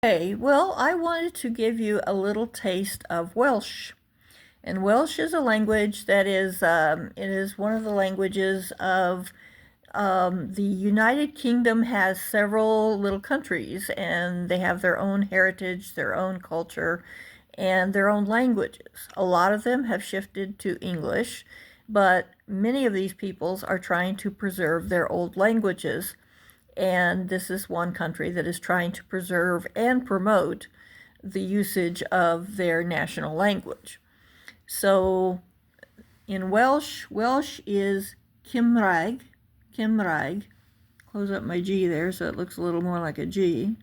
Okay, well, I wanted to give you a little taste of Welsh. And Welsh is a language that is one of the languages of the United Kingdom has several little countries, and they have their own heritage, their own culture, and their own languages. A lot of them have shifted to English, but many of these peoples are trying to preserve their old languages. And this is one country that is trying to preserve and promote the usage of their national language. So in Welsh, Welsh is Cymraeg. Cymraeg. Close up my G there so it looks a little more like a G.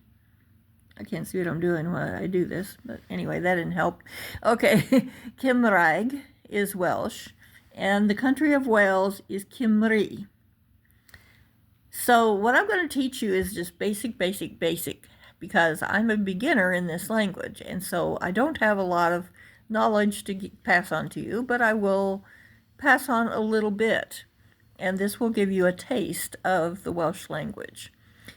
I can't see what I'm doing when I do this, but anyway, that didn't help. Okay, Cymraeg is Welsh, and the country of Wales is Cymru. So what I'm going to teach you is just basic, because I'm a beginner in this language, and so I don't have a lot of knowledge to pass on to you, but I will pass on a little bit, and this will give you a taste of the Welsh language.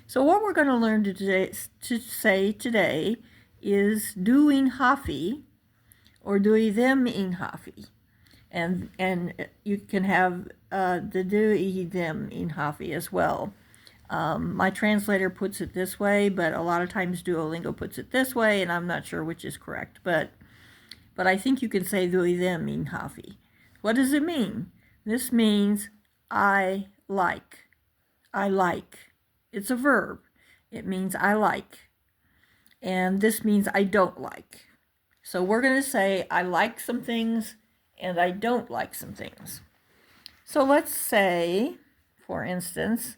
So what we're going to learn to say today is dwi'n hoffi, or dwi ddim yn hoffi. And you can have the dwi ddim yn hoffi as well. My translator puts it this way, but a lot of times Duolingo puts it this way, and I'm not sure which is correct. But I think you can say dwi ddim yn hoffi. What does it mean? This means I like. I like. It's a verb. It means I like. And this means I don't like. So we're going to say I like some things and I don't like some things. So let's say, for instance,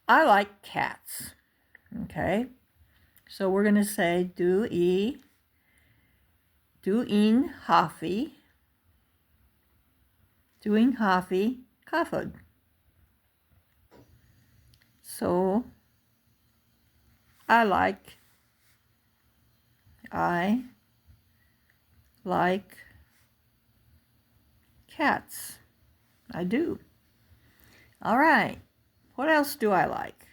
I like cats. Okay? So we're going to say dwi'n hoffi. Dwi'n hoffi cathod. So I like cats. I do. All right. What else do I like?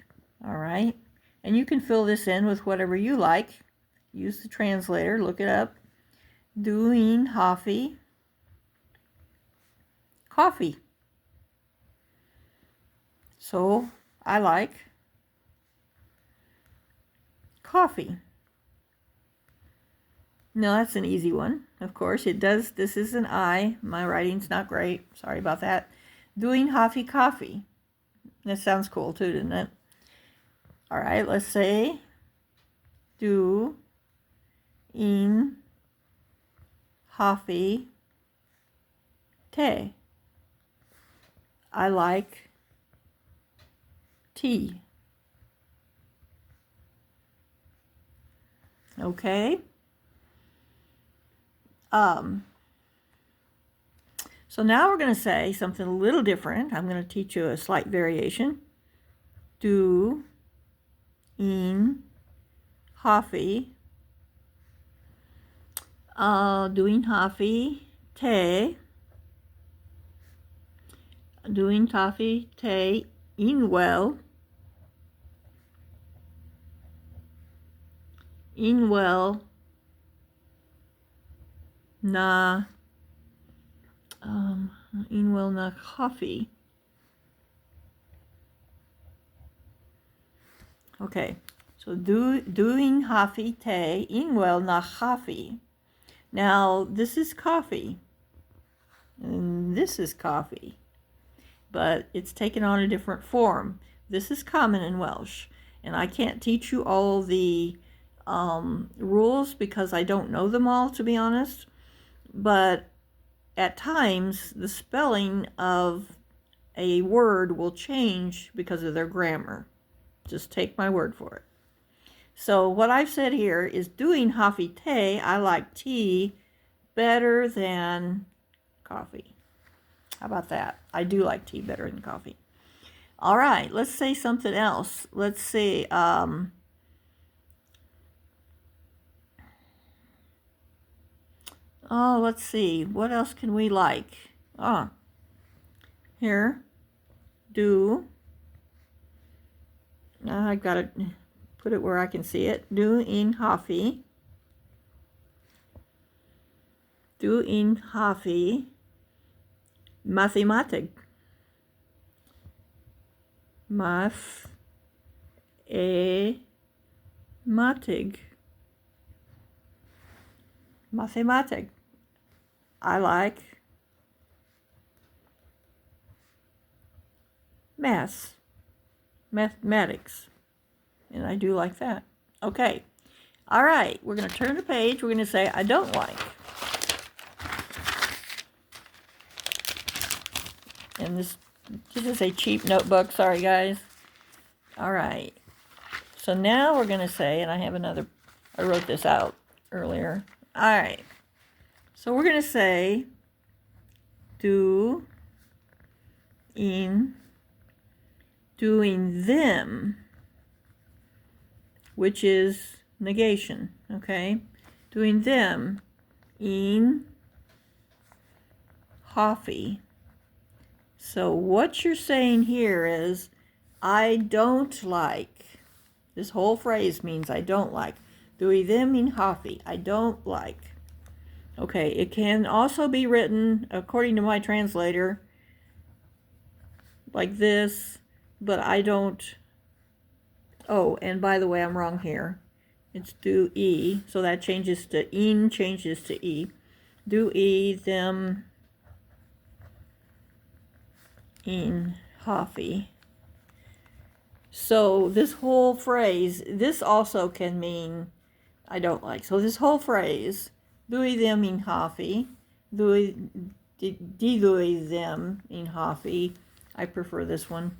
All right. And you can fill this in with whatever you like. Use the translator. Look it up. Dwi'n hoffi coffee. So I like coffee. Now that's an easy one. Of course, it does. This is an I. My writing's not great. Sorry about that. Dwi'n hoffi coffee. That sounds cool too, doesn't it? All right, let's say dwi'n hoffi te. I like tea. Okay. So now we're going to say something a little different. I'm going to teach you a slight variation. Dwi'n hoffi. Dwi'n hoffi te. Dwi'n hoffi te unwell. Unwell na unwell na coffee. Okay, so dwi'n hoffi te unwell na coffee. Now this is coffee, and this is coffee, but it's taken on a different form. This is common in Welsh, and I can't teach you all the rules because I don't know them all, to be honest. But at times, the spelling of a word will change because of their grammar. Just take my word for it. So what I've said here is dwi'n hoffi te. I like tea better than coffee. How about that? I do like tea better than coffee. All right, let's say something else. Let's see. Let's see. What else can we like? Here. Do. I got it. put it where I can see it. Du in Hafi. Du in Hafi. Mathematic. Mathematic. Mathematic. I like mathematics, and I do like that. Okay, all right, we're going to turn the page. We're going to say I don't like. And this is a cheap notebook, sorry guys. All right, so now we're going to say, and I have another, I wrote this out earlier. All right, so we're going to say do in doing them, which is negation, okay? Doing them in Hafi. So what you're saying here is, I don't like. This whole phrase means I don't like. Doing them in Hafi. I don't like. Okay, it can also be written, according to my translator, like this, but I don't. Oh, and by the way, I'm wrong here. It's do e, so that changes to in, changes to e. Do e them in Hafi. So this whole phrase, this also can mean I don't like. So this whole phrase, do e them in Hafi, do them in Hafi. I prefer this one.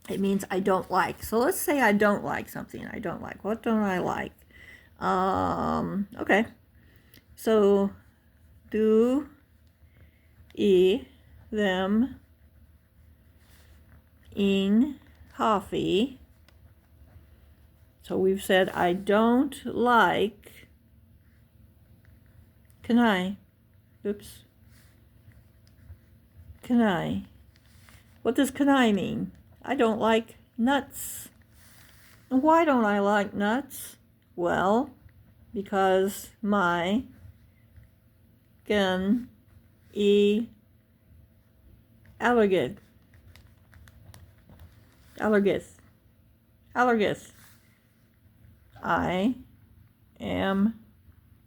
It means I don't like. So let's say I don't like something. I don't like. What don't I like? Okay. So do e them in Hafi. So we've said I don't like. Can I? Oops. Can I? What does can I mean? I don't like nuts. Why don't I like nuts? Well, because my gan e allergic. I am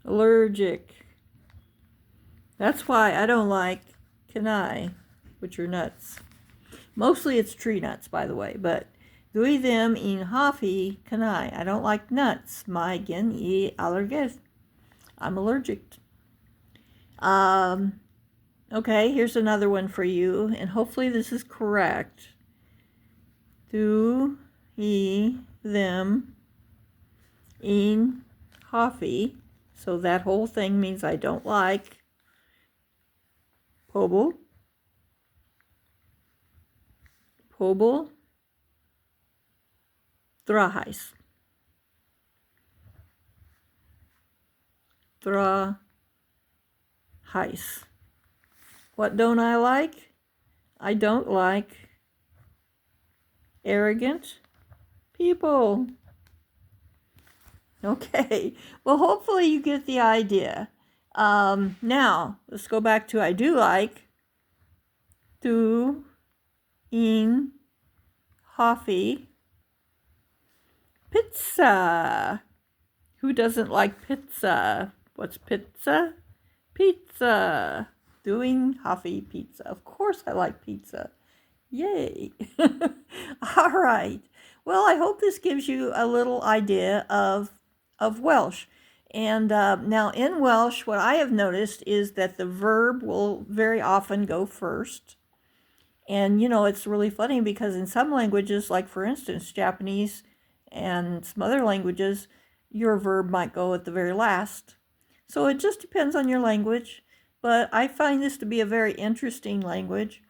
allergic. That's why I don't like kanai, which are nuts. Mostly it's tree nuts, by the way, but dui them in hafi kanai. I don't like nuts. My gen e allergic. I'm allergic. Okay, here's another one for you, and hopefully this is correct. Do he them in hafi. So that whole thing means I don't like. Pobel. Drahais. What don't I like? I don't like arrogant people. Okay, well, hopefully you get the idea. Now, let's go back to I do like. Do in Hafi. Pizza. Who doesn't like pizza? What's pizza? Pizza. Doing Hafi pizza. Of course I like pizza. Yay. All right. Well, I hope this gives you a little idea of Welsh. And now in Welsh, what I have noticed is that the verb will very often go first. And, you know, it's really funny because in some languages, like for instance, Japanese and some other languages, your verb might go at the very last. So it just depends on your language. But I find this to be a very interesting language.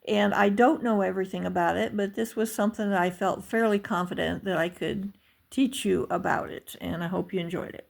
And I don't know everything about it, but this was something that I felt fairly confident that I could teach you about it. And I hope you enjoyed it.